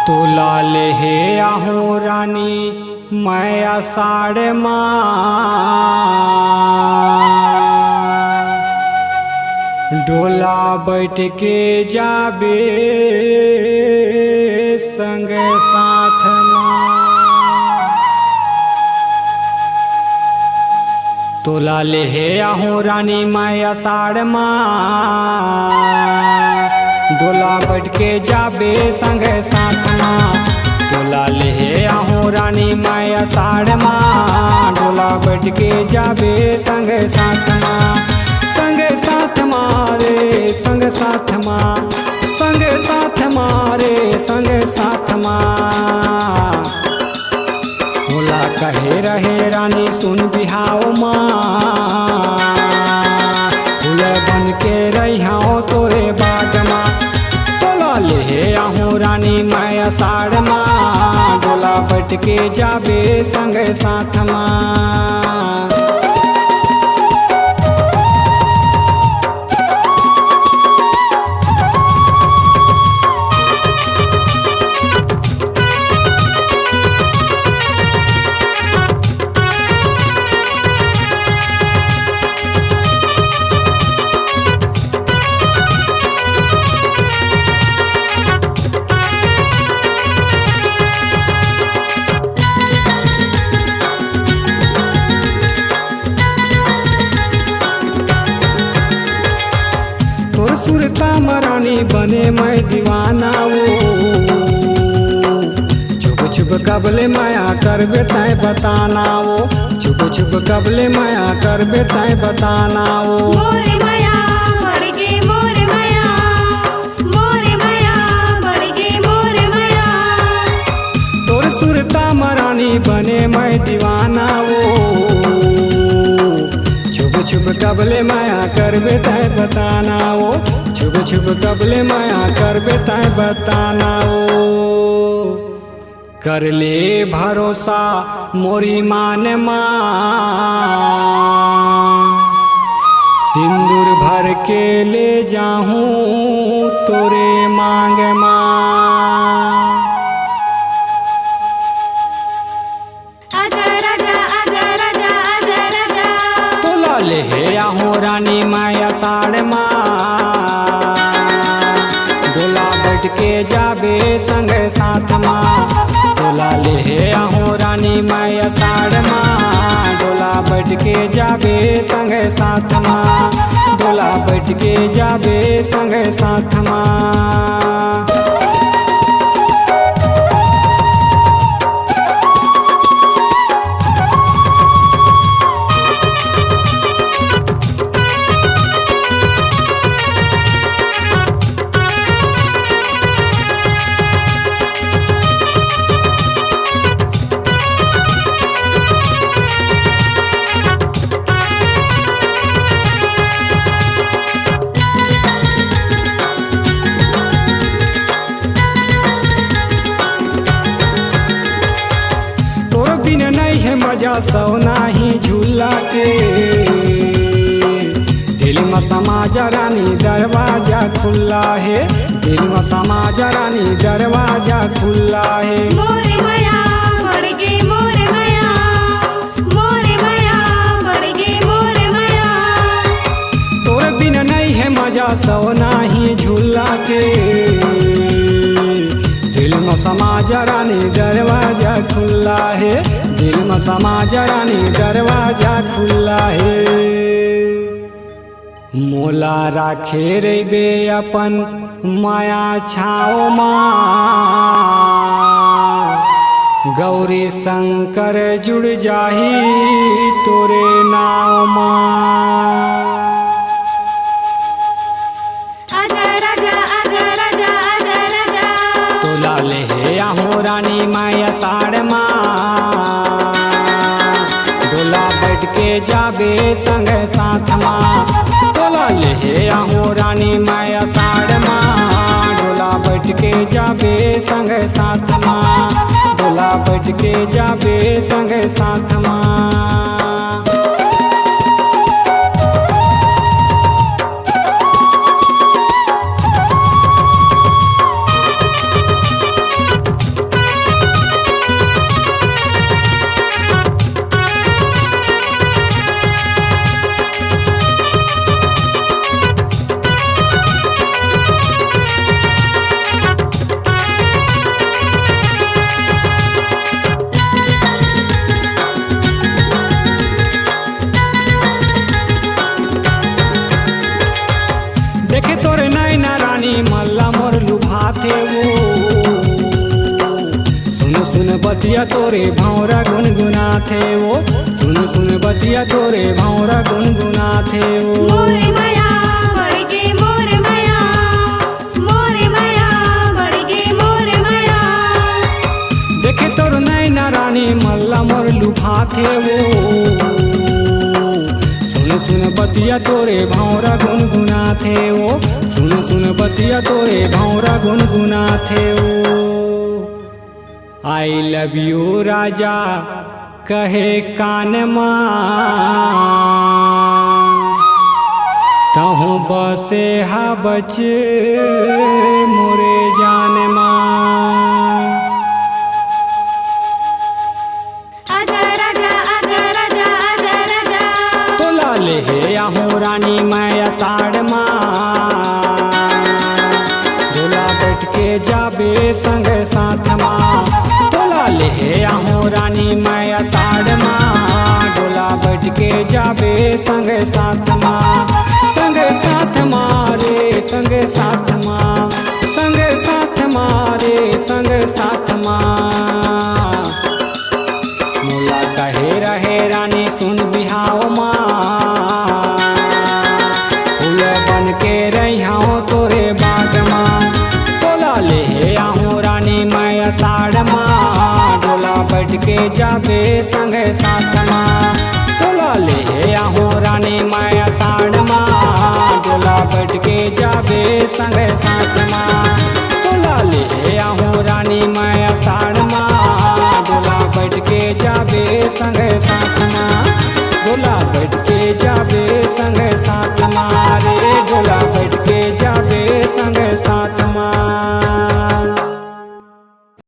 तो लाल हे आहू रानी मैं आषाढ़ डोला बैठ के जाबे संग साथ तो लाल हे आहू रानी मैं आषाढ़ डोला बैठ के जाबे संग साथ तो लाल हे आहू रानी मैं आषाढ़ डोला बैठ के जाबे संग साथ रे संग साथ रे संग साथ भोला कहे रहे रानी सुन बिहाओ फूल बन के रहियाओ तोरे बाग तो लाल हे आहू रानी मैं आषाढ़ डोला बैठ के जाबे संग साथ सुरता मरानी बने मैं दीवाना वो छुप छुप कबले माया करबे तय बताना वो छुप छुप कबले माया करबे तय बताना वो मोरे माया बढ़ गे मोरे माया बढ़ गे मोरे माया तोर सुरता मरानी बने मैं दीवाना वो छुप कबले माया करबे तय बताना वो छुप छुप कबले माया करबे तय बताना वो कर ले भरोसा मोरी मान सिंदूर भर के ले जाऊं तोरे मांग हे आहू रानी मैं आषाढ़ डोला बैठ के जाबे संग साथ डोला ले हे आहू रानी मैं आषाढ़ डोला बैठ के जाबे संग साथ डोला बैठ के जाबे संग साथ मजा सौ नाही झूला के दिल में समाज रानी दरवाजा खुला है दिल में समाज रानी दरवाजा खुला है मोरे माया बढ़ गे मोरे माया बढ़ गे मोरे माया तोर बिन नहीं है मजा सौ नाही झूला के दिल में समाज रानी दरवाजा खुला है दिल में समाज रानी दरवाजा खुला है मोला राखे रेबे अपन माया छाओ गौरी शंकर जुड़ जाही तोरे नाव तो लाल हे आहू रानी मैं आषाढ़ डोला बैठ के जाबे संग साथ तो लाल हे आहू रानी मैं आषाढ़ डोला बैठ के जाबे संग साथ डोला बैठ के जाबे संग साथ देखे तोरे नैना रानी मल्ला मोर लुभाथे वो सुन सुन बतिया तोरे भौरा गुनगुनाथे वो सुन सुन बतिया तोरे भौरा गुनगुनाथे वो मोरे माया बढ़ गे मोरे माया मोरे माया बढ़ गे मोरे माया देखे तोर नैना रानी मल्ला मोर लुभाथे वो सुन सुन बतिया तोरे भौरा गुनगुनाथे वो सुन सुन बतिया तोरे भौरा गुनगुनाथे वो आई लव यू राजा कहे कान तहु बसे हा बच मोरे जान आजा राजा आजा राजा आजा राजा तोला ले आहूँ रानी मैं अषाढ़ डोला बैठ के जाबे संग साथ तोला ले आहूँ रानी मैं अषाढ़ डोला बैठ के जाबे संग साथ रे संग साथ रे संग साथ मोला कहे रहे रानी सुन बिहाओ फूल बन के रहियाओ तोरे बाग तोला ले आहूँ रानी मैं अषाढ़ डोला बैठ के जाबे संग साथ तोला ले आहूँ रानी मैं अषाढ़ डोला बैठ के जाबे संग साथ